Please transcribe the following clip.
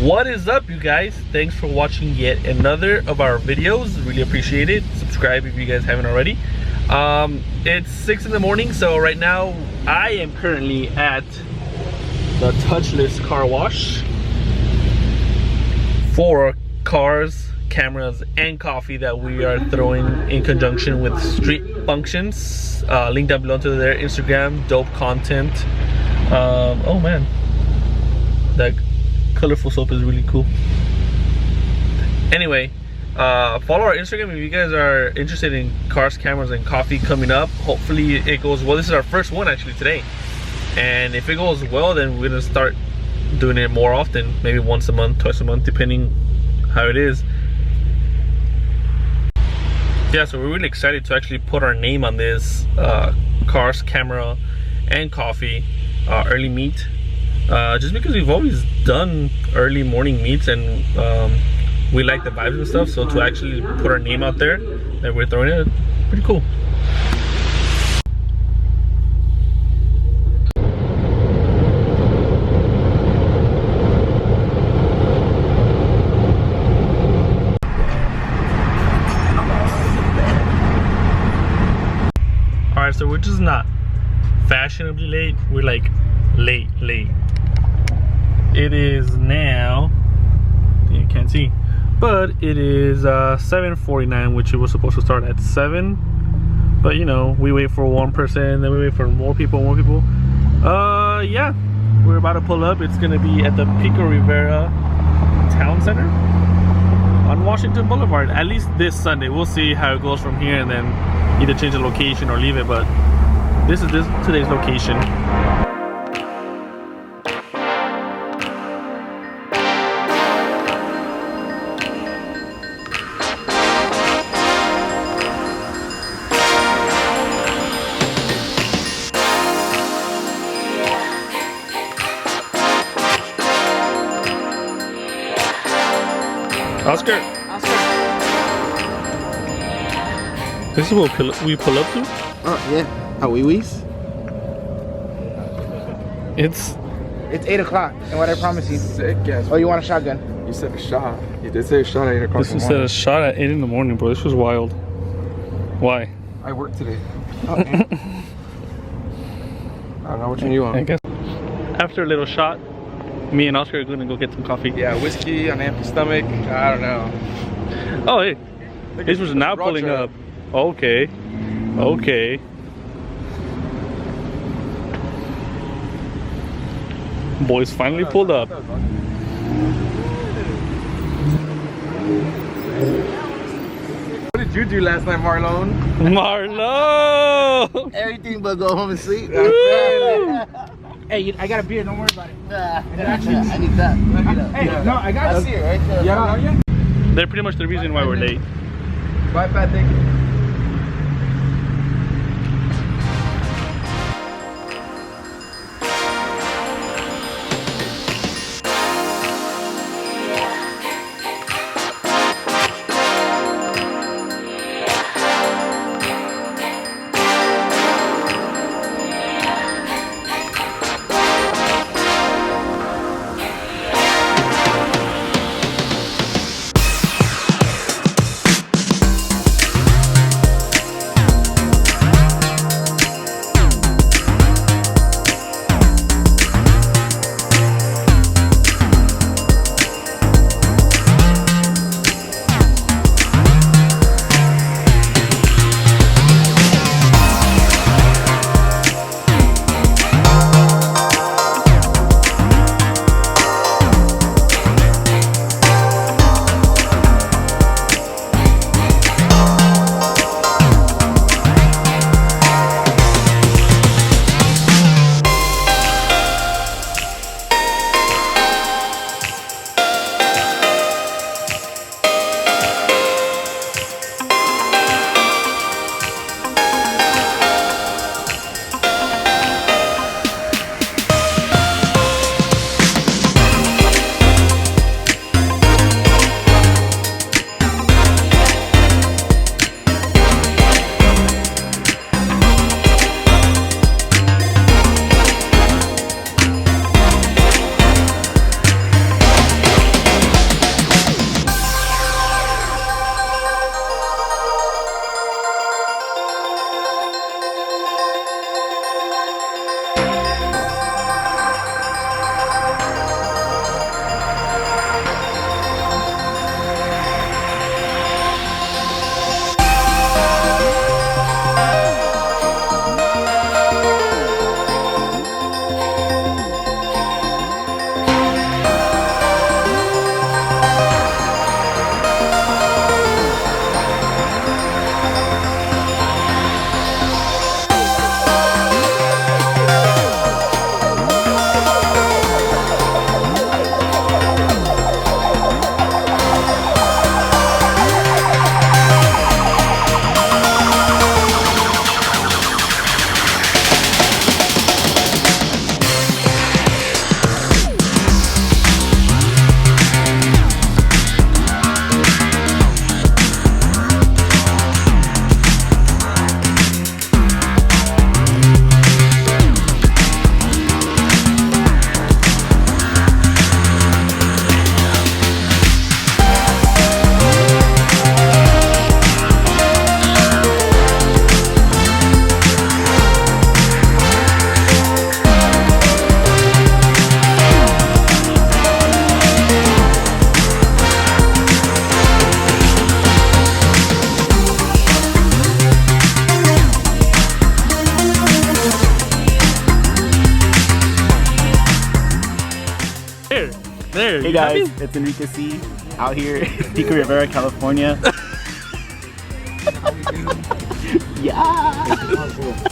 What is up, you guys? Thanks for watching yet another of our videos. Really appreciate it. Subscribe if you guys haven't already. It's 6 in the morning, so right now I am currently at the touchless car wash for cars, cameras, and coffee that we are throwing in conjunction with Street Functions. Link down below to their Instagram. Dope content. Oh man, that colorful soap is really cool. Anyway, follow our Instagram if you guys are interested in cars, cameras, and coffee coming up. Hopefully it goes well. This is our first one actually today, and if it goes well, then we're gonna start doing it more often, maybe once a month, twice a month, depending how it is. Yeah, so we're really excited to actually put our name on this cars, camera, and coffee early meet. Just because we've always done early morning meets and we like the vibes and stuff, so to actually put our name out there that we're throwing it, pretty cool. Alright, so we're just not fashionably late, we're like late. It is now, you can't see, but it is 7:49, which it was supposed to start at 7, but you know, we wait for one person, then we wait for more people. Yeah, we're about to pull up. It's gonna be at the Pico Rivera Town Center on Washington Boulevard, at least this Sunday. We'll see how it goes from here and then either change the location or leave it, but this is today's location. Oscar. This is what we pull up to? Oh, yeah. How wee-wees? It's 8 o'clock, and what I promise you. Sick ass. Oh, you want a shotgun? You said a shot. You did say a shot at 8 o'clock. This was a shot at 8 in the morning, bro. This was wild. Why? I work today. Oh, I don't know what you want. I guess. After a little shot, me and Oscar are gonna go get some coffee. Yeah, whiskey on an empty stomach. I don't know. Oh, hey. This was now pulling up. Okay. Boys finally pulled up. What did you do last night, Marlon? Marlo! Everything but go home and sleep. Hey, I got a beer, don't worry about it. I need that. Hey, no, I got a beer right there. Yeah, They're pretty much the reason why we're late. bye, Pat, thank you. There. Hey you guys, happy? it's Enrique C. out here in Pico Rivera, California. Yeah.